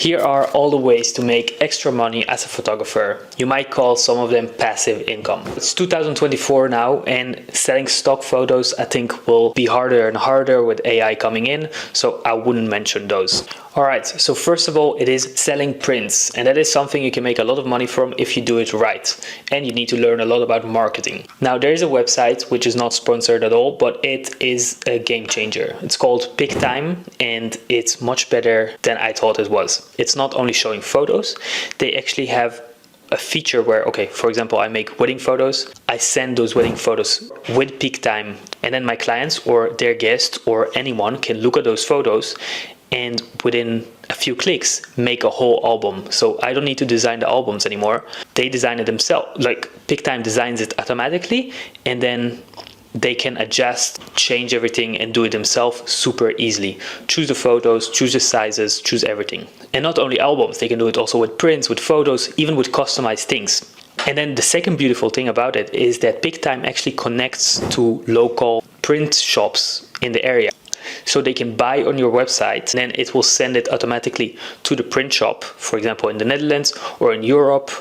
Here are all the ways to make extra money as a photographer. You might call some of them passive income. It's 2024 now, and selling stock photos I think will be harder and harder with AI coming in, so I wouldn't mention those. Alright, so first of all, it is selling prints, and that is something you can make a lot of money from if you do it right, and you need to learn a lot about marketing. Now there is a website which is not sponsored at all, but it is a game changer. It's called PicTime, and it's much better than I thought it was. It's not only showing photos, they actually have a feature where, okay, for example, I make wedding photos. I send those wedding photos with PicTime, and then my clients or their guests or anyone can look at those photos and within a few clicks make a whole album. So I don't need to design the albums anymore. They design it themselves. Like PicTime designs it automatically, and then they can adjust, change everything and do it themselves super easily. Choose the photos, choose the sizes, choose everything. And not only albums, they can do it also with prints, with photos, even with customized things. And then the second beautiful thing about it is that PicTime actually connects to local print shops in the area. So they can buy on your website, and then it will send it automatically to the print shop, for example in the Netherlands or in Europe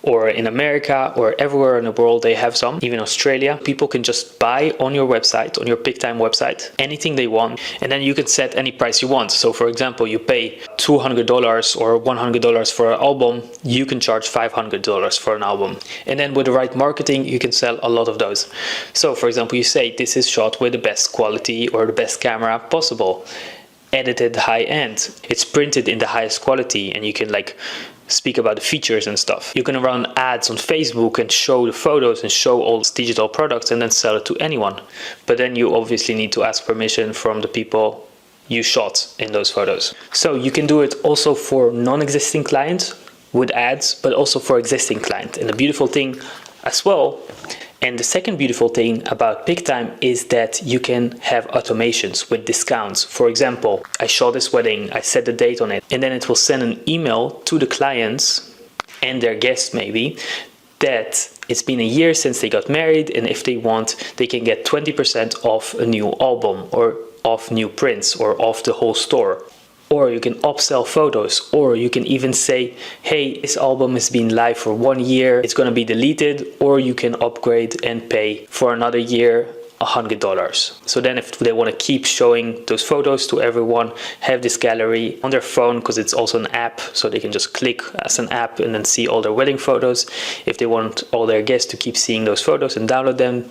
or in America or everywhere in the world. They have some, even Australia. People can just buy on your website, on your PicTime website, anything they want, and then you can set any price you want. So for example, you pay $200 or $100 for an album, you can charge $500 for an album. And then with the right marketing, you can sell a lot of those. So for example, you say this is shot with the best quality or the best camera possible, edited high end, it's printed in the highest quality, and you can like speak about the features and stuff. You can run ads on Facebook and show the photos and show all these digital products and then sell it to anyone. But then you obviously need to ask permission from the people you shot in those photos. So you can do it also for non-existing clients with ads, but also for existing clients. And the beautiful thing as well, and the second beautiful thing about PicTime is that you can have automations with discounts. For example, I shot this wedding, I set the date on it, and then it will send an email to the clients and their guests maybe that it's been a year since they got married, and if they want, they can get 20% off a new album or off new prints or off the whole store. Or you can upsell photos, or you can even say, hey, this album has been live for 1 year, it's gonna be deleted, or you can upgrade and pay for another year $100. So then if they want to keep showing those photos to everyone, have this gallery on their phone, because it's also an app, so they can just click as an app and then see all their wedding photos. If they want all their guests to keep seeing those photos and download them,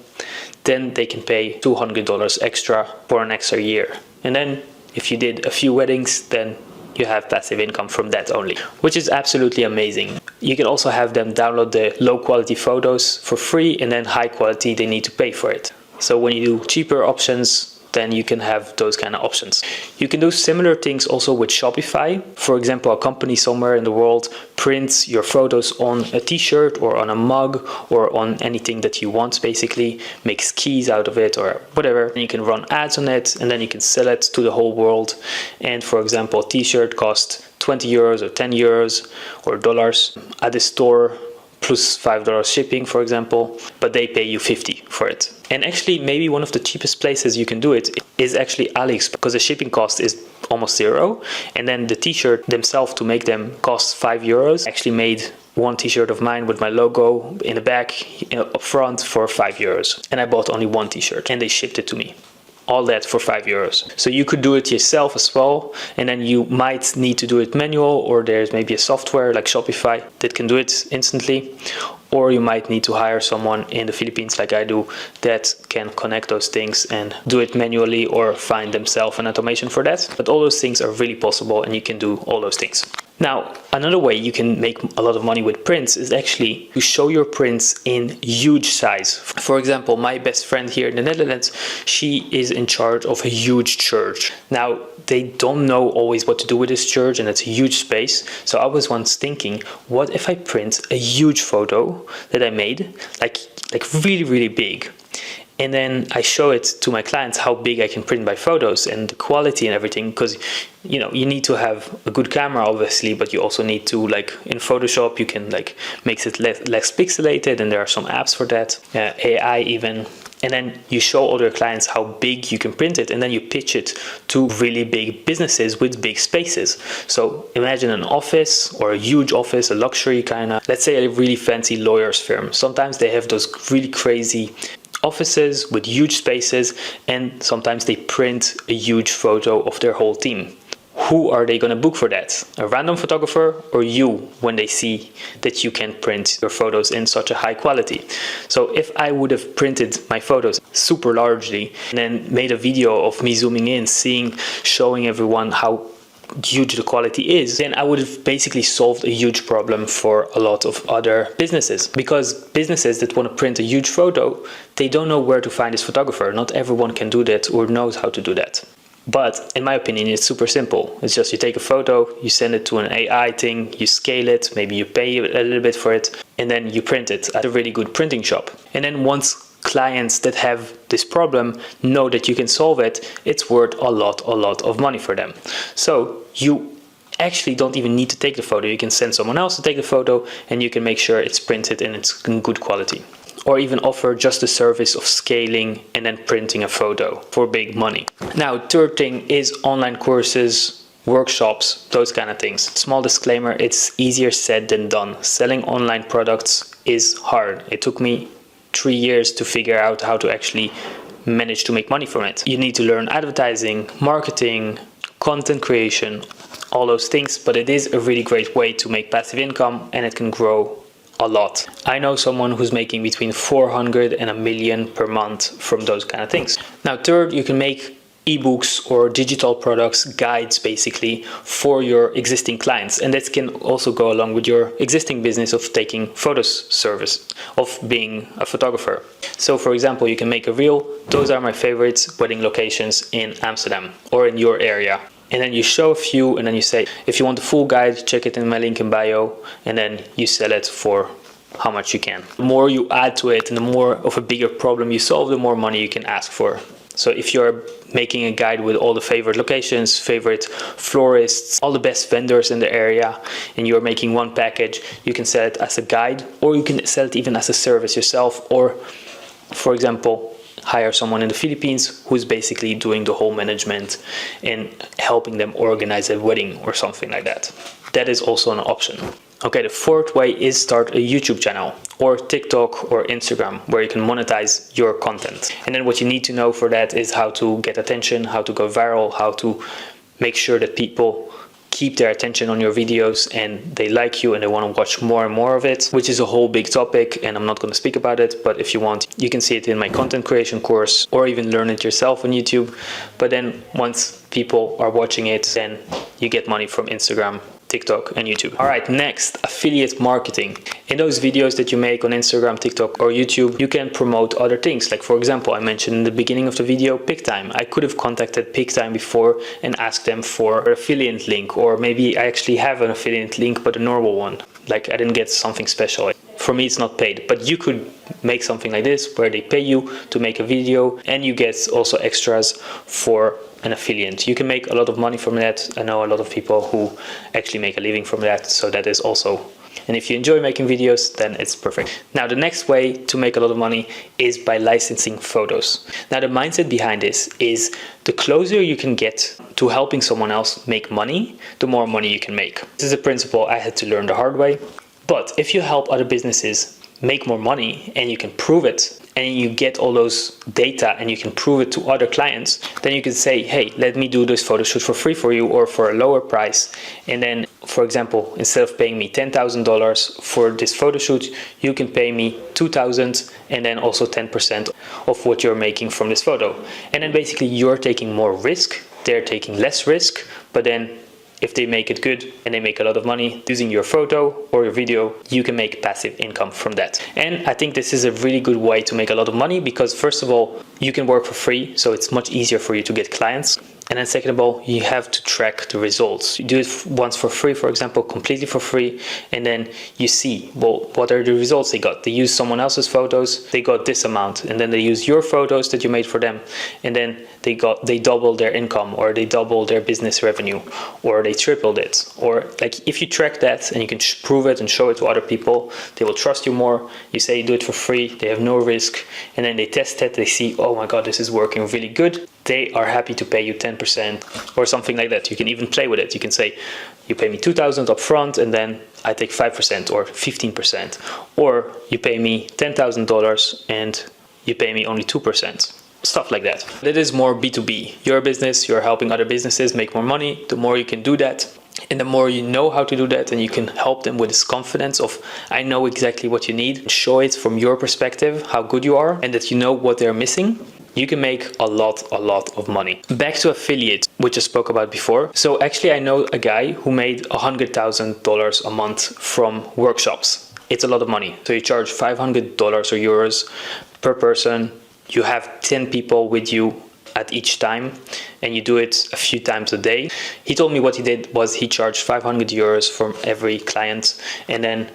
then they can pay $200 extra for an extra year. And then if you did a few weddings, then you have passive income from that only, which is absolutely amazing. You can also have them download the low quality photos for free, and then high quality they need to pay for it. So when you do cheaper options, then you can have those kind of options. You can do similar things also with Shopify. For example, a company somewhere in the world prints your photos on a t-shirt or on a mug or on anything that you want, basically makes keys out of it or whatever. And you can run ads on it, and then you can sell it to the whole world. And for example, a t-shirt costs 20 euros or 10 euros or dollars at the store, plus $5 shipping, for example, but they pay you 50 for it. And actually, maybe one of the cheapest places you can do it is actually AliExpress, because the shipping cost is almost zero. And then the t-shirt themselves to make them costs 5 euros. I actually made one t-shirt of mine with my logo in the back, up front for 5 euros. And I bought only one t-shirt and they shipped it to me. All that for 5 euros. So you could do it yourself as well, and then you might need to do it manual, or there's maybe a software like Shopify that can do it instantly, or you might need to hire someone in the Philippines like I do that can connect those things and do it manually, or find themselves an automation for that. But all those things are really possible, and you can do all those things. Now, another way you can make a lot of money with prints is actually to show your prints in huge size. For example, my best friend here in the Netherlands, she is in charge of a huge church. Now, they don't know always what to do with this church, and it's a huge space. So I was once thinking, what if I print a huge photo that I made, like really, really big? And then I show it to my clients how big I can print my photos and the quality and everything, because you know, you need to have a good camera obviously, but you also need to, like in Photoshop you can like make it less pixelated, and there are some apps for that, AI even. and then you show all your clients how big you can print it, and then you pitch it to really big businesses with big spaces. So imagine an office or a huge office, a luxury kind of, let's say a really fancy lawyer's firm. Sometimes they have those really crazy offices with huge spaces, and sometimes they print a huge photo of their whole team. Who are they going to book for that? A random photographer or you, when they see that you can print your photos in such a high quality? So if I would have printed my photos super largely and then made a video of me zooming in, showing everyone how huge the quality is, then I would have basically solved a huge problem for a lot of other businesses. Because businesses that want to print a huge photo, they don't know where to find this photographer. Not everyone can do that or knows how to do that. But in my opinion, it's super simple. It's just you take a photo, you send it to an AI thing, you scale it, maybe you pay a little bit for it, and then you print it at a really good printing shop. And then once clients that have this problem know that you can solve it, it's worth a lot of money for them. So you actually don't even need to take the photo. You can send someone else to take the photo, and you can make sure it's printed and it's in good quality. Or even offer just the service of scaling and then printing a photo for big money. Now, third thing is online courses, workshops, those kind of things. Small disclaimer, it's easier said than done. Selling online products is hard. It took me 3 years to figure out how to actually manage to make money from it. You need to learn advertising, marketing, content creation, all those things, but it is a really great way to make passive income, and it can grow a lot. I know someone who's making between 400 and $1 million per month from those kind of things. Now, third, you can make ebooks or digital products, guides basically, for your existing clients, and that can also go along with your existing business of taking photos service, of being a photographer. So for example, you can make a reel. Those are my favorite wedding locations in Amsterdam or in your area. And then you show a few, and then you say, if you want the full guide, check it in my link in bio, and then you sell it for how much you can. The more you add to it and the more of a bigger problem you solve, the more money you can ask for. So if you're making a guide with all the favorite locations, favorite florists, all the best vendors in the area, and you're making one package, you can sell it as a guide, or you can sell it even as a service yourself, or for example, hire someone in the Philippines who's basically doing the whole management and helping them organize a wedding or something like that. That is also an option. Okay, the fourth way is start a YouTube channel or TikTok or Instagram where you can monetize your content. And then what you need to know for that is how to get attention, how to go viral, how to make sure that people keep their attention on your videos and they like you and they want to watch more and more of it, which is a whole big topic, and I'm not going to speak about it, but if you want, you can see it in my content creation course or even learn it yourself on YouTube. But then once people are watching it, then you get money from Instagram, TikTok and YouTube. All right, next, affiliate marketing. In those videos that you make on Instagram, TikTok or YouTube, you can promote other things. Like for example, I mentioned in the beginning of the video, PicTime. I could have contacted PicTime before and asked them for an affiliate link, or maybe I actually have an affiliate link, but a normal one. Like I didn't get something special. For me, it's not paid, but you could make something like this where they pay you to make a video and you get also extras for an affiliate. You can make a lot of money from that. I know a lot of people who actually make a living from that, so that is also, and if you enjoy making videos, then it's perfect. Now the next way to make a lot of money is by licensing photos. Now the mindset behind this is the closer you can get to helping someone else make money, the more money you can make. This is a principle I had to learn the hard way. But if you help other businesses make more money and you can prove it, and you get all those data and you can prove it to other clients, then you can say, hey, let me do this photo shoot for free for you or for a lower price. And then, for example, instead of paying me $10,000 for this photo shoot, you can pay me $2,000 and then also 10% of what you're making from this photo. And then basically you're taking more risk, they're taking less risk, but then if they make it good and they make a lot of money using your photo or your video, you can make passive income from that. And I think this is a really good way to make a lot of money because first of all, you can work for free. So it's much easier for you to get clients. And then second of all, you have to track the results. You do it once for free, for example, completely for free, and then you see, well, what are the results they got? They use someone else's photos, they got this amount, and then they use your photos that you made for them, and then they doubled their income, or they doubled their business revenue, or they tripled it. Or like, if you track that and you can prove it and show it to other people, they will trust you more. You say you do it for free, they have no risk, and then they test it, they see, oh my god, this is working really good. They are happy to pay you 10% or something like that. You can even play with it. You can say, you pay me 2,000 up front, and then I take 5% or 15%. Or you pay me $10,000 and you pay me only 2%. Stuff like that. That is more B2B. You're a business, you're helping other businesses make more money. The more you can do that, and the more you know how to do that, and you can help them with this confidence of, I know exactly what you need, show it from your perspective, how good you are, and that you know what they're missing, you can make a lot of money. Back to affiliate, which I spoke about before. So actually I know a guy who made $100,000 a month from workshops. It's a lot of money. So you charge $500 or euros per person. You have 10 people with you at each time, and you do it a few times a day. He told me what he did was he charged 500 euros from every client, and then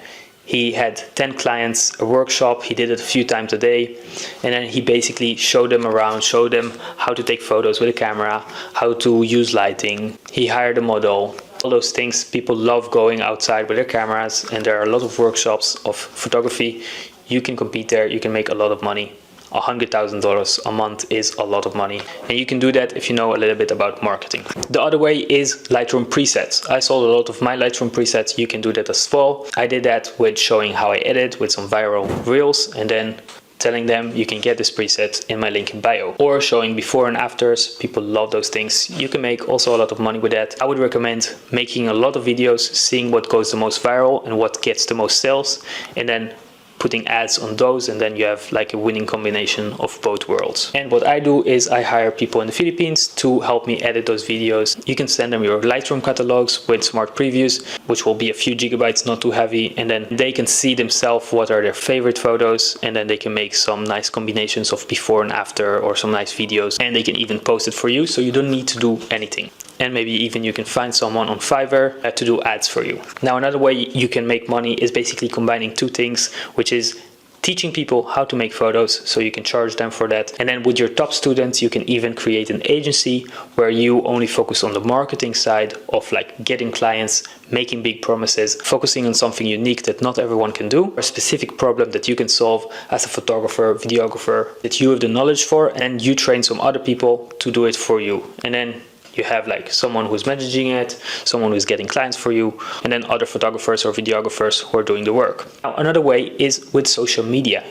he had 10 clients, a workshop. He did it a few times a day, and then he basically showed them around, showed them how to take photos with a camera, how to use lighting. He hired a model. All those things. People love going outside with their cameras, and there are a lot of workshops of photography. You can compete there, you can make a lot of money. $100,000 a month is a lot of money, and you can do that if you know a little bit about marketing. The other way is Lightroom presets. I sold a lot of my Lightroom presets. You can do that as well. I did that with showing how I edit with some viral reels, and then telling them you can get this preset in my link in bio, or showing before and afters. People love those things. You can make also a lot of money with that. I would recommend making a lot of videos, seeing what goes the most viral and what gets the most sales, and then putting ads on those, and then you have like a winning combination of both worlds. And what I do is I hire people in the Philippines to help me edit those videos. You can send them your Lightroom catalogs with smart previews, which will be a few gigabytes, not too heavy, and then they can see themselves what are their favorite photos, and then they can make some nice combinations of before and after, or some nice videos, and they can even post it for you, so you don't need to do anything. And maybe even you can find someone on Fiverr to do ads for you. Now, another way you can make money is basically combining two things, which is teaching people how to make photos, so you can charge them for that. And then with your top students, you can even create an agency where you only focus on the marketing side of like getting clients, making big promises, focusing on something unique that not everyone can do, a specific problem that you can solve as a photographer, videographer, that you have the knowledge for, and you train some other people to do it for you. And then you have like someone who's managing it, someone who's getting clients for you, and then other photographers or videographers who are doing the work. Now, another way is with social media.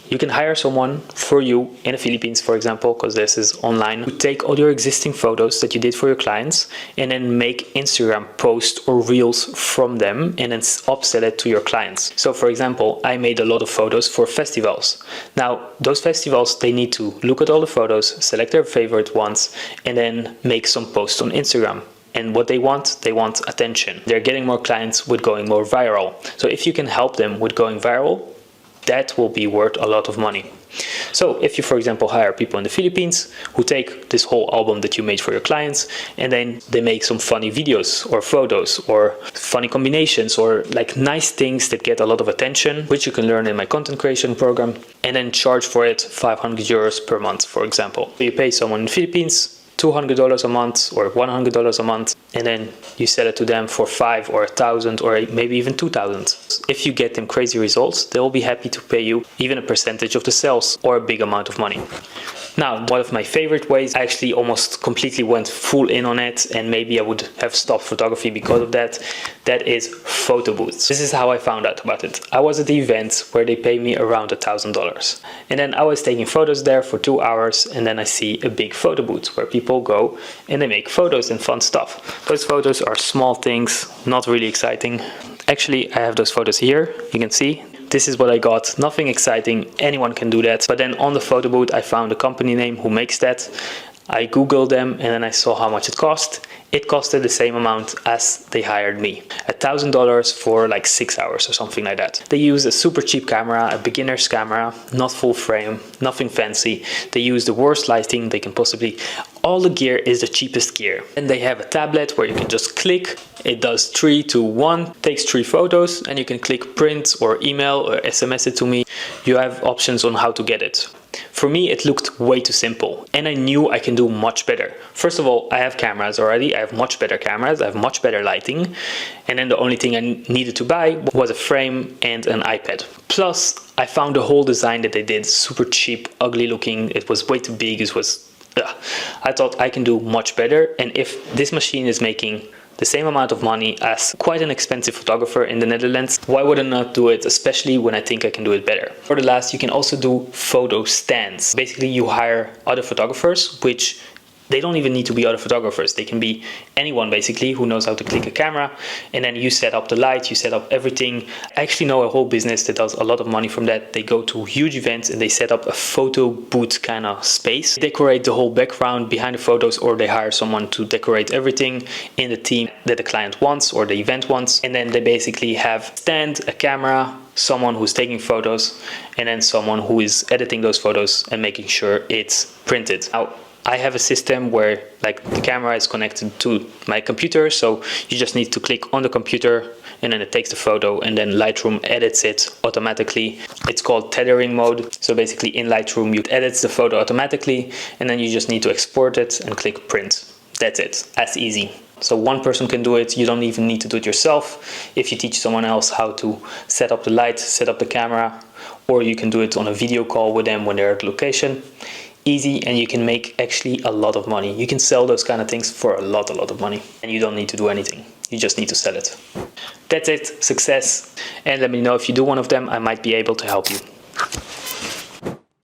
You can hire someone for you in the Philippines, for example, because this is online, to take all your existing photos that you did for your clients and then make Instagram posts or reels from them, and then upsell it to your clients. So for example, I made a lot of photos for festivals. Now, those festivals, they need to look at all the photos, select their favorite ones, and then make some posts on Instagram. And what they want attention. They're getting more clients with going more viral. So if you can help them with going viral, that will be worth a lot of money. So if you, for example, hire people in the Philippines who take this whole album that you made for your clients, and then they make some funny videos or photos or funny combinations or like nice things that get a lot of attention, which you can learn in my content creation program, and then charge for it 500 euros per month, for example. So you pay someone in the Philippines $200 a month or $100 a month, and then you sell it to them for 5 or 1,000 or maybe even 2,000. If you get them crazy results, they'll be happy to pay you even a percentage of the sales or a big amount of money. Now, one of my favorite ways, I actually almost completely went full in on it, and maybe I would have stopped photography because of that. That is photo booths. This is how I found out about it. I was at the event where they pay me around $1,000. And then I was taking photos there for 2 hours, and then I see a big photo booth where people go and they make photos and fun stuff. Those photos are small things, not really exciting. Actually, I have those photos here, you can see. This is what I got, nothing exciting, anyone can do that. But then on the photo booth, I found a company name who makes that. I googled them, and then I saw how much it cost. It costed the same amount as they hired me. $1,000 for like 6 hours or something like that. They use a super cheap camera, a beginner's camera, not full frame, nothing fancy. They use the worst lighting they can possibly. all the gear is the cheapest gear. And they have a tablet where you can just click, it does 3, 2, 1, takes 3 photos, and you can click print or email or SMS it to me. You have options on how to get it. For me, it looked way too simple, and I knew I can do much better. First of all, I have cameras already. I have much better cameras. I have much better lighting. And then the only thing I needed to buy was a frame and an iPad. Plus, I found the whole design that they did super cheap, ugly looking. It was way too big. It was, I thought I can do much better. And if this machine is making the same amount of money as quite an expensive photographer in the Netherlands, why would I not do it, especially when I think I can do it better? For the last, you can also do photo stands. Basically, you hire other photographers, which they don't even need to be other photographers. They can be anyone basically who knows how to click a camera, and then you set up the light, you set up everything. I actually know a whole business that does a lot of money from that. They go to huge events and they set up a photo booth kind of space, decorate the whole background behind the photos, or they hire someone to decorate everything in the theme that the client wants or the event wants. And then they basically have a stand, a camera, someone who's taking photos, and then someone who is editing those photos and making sure it's printed. Now, I have a system where like the camera is connected to my computer, so you just need to click on the computer and then it takes the photo, and then Lightroom edits it automatically. It's called tethering mode. So basically in Lightroom you edit the photo automatically, and then you just need to export it and click print. That's it. That's easy. So one person can do it. You don't even need to do it yourself. If you teach someone else how to set up the light, set up the camera, or you can do it on a video call with them when they're at location. Easy, and you can make actually a lot of money. You can sell those kind of things for a lot of money, and you don't need to do anything. You just need to sell it. That's it. Success. And let me know if you do one of them. I might be able to help you.